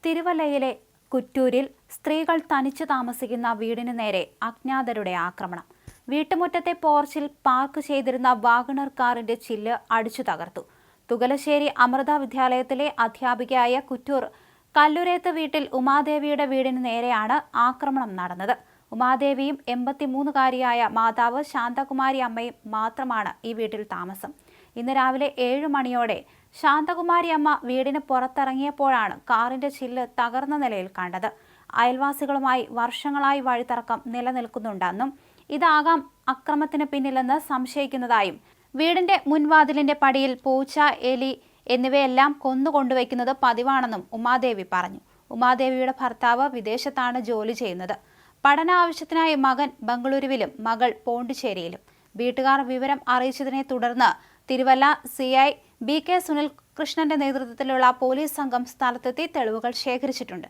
തിരുവല്ലയിലെ കുറ്റൂരിൽ സ്ത്രീകൾ തനിച്ചു താമസിക്കുന്ന വീടിന് നേരെ അജ്ഞാതരുടെ ആക്രമണം. വീട്ടുമുറ്റത്തെ പോർച്ചിൽ പാർക്ക് ചെയ്തിരുന്ന വാഗണർ കാറിന്റെ ചില്ല് അടിച്ചു തകർത്തു. തുകലശ്ശേരി അമൃത വിദ്യാലയത്തിലെ അധ്യാപികയായ കുറ്റൂർ കല്ലുരേത്ത് വീട്ടിൽ ഉമാദേവിയുടെ വീടിന് നേരെയാണ് ആക്രമണം നടന്നത്. ഉമാദേവിയും 83-കാരിയായ മാതാവ് ശാന്തകുമാരി അമ്മയും മാത്രമാണ് ഈ വീട്ടിൽ താമസം. ഇന്ന് രാവിലെ 7 മണിയോടെ ശാന്തകുമാരി അമ്മ വീടിന് പുറത്തിറങ്ങിയപ്പോഴാണ് കാറിന്റെ ചില്ല് തകർന്ന നിലയിൽ കണ്ടത്. അയൽവാസികളുമായി വർഷങ്ങളായി വഴിത്തർക്കം നിലനിൽക്കുന്നുണ്ടെന്നും ഇതാകാം അക്രമത്തിന് പിന്നിലെന്ന് സംശയിക്കുന്നതായും വീടിന്റെ മുൻവാതിലിന്റെ പടിയിൽ പൂച്ച, എലി എന്നിവയെല്ലാം കൊന്നുകൊണ്ടുവയ്ക്കുന്നത് പതിവാണെന്നും ഉമാദേവി പറഞ്ഞു. ഉമാദേവിയുടെ ഭർത്താവ് വിദേശത്താണ് ജോലി ചെയ്യുന്നത്. പഠന ആവശ്യത്തിനായി മകൻ ബംഗളൂരുവിലും മകൾ പോണ്ടിച്ചേരിയിലും. വീട്ടുകാർ വിവരം അറിയിച്ചതിനെ തുടർന്ന് തിരുവല്ല CI BK സുനിൽ കൃഷ്ണന്റെ നേതൃത്വത്തിലുള്ള പോലീസ് സംഘം സ്ഥലത്തെത്തി തെളിവുകൾ ശേഖരിച്ചിട്ടുണ്ട്.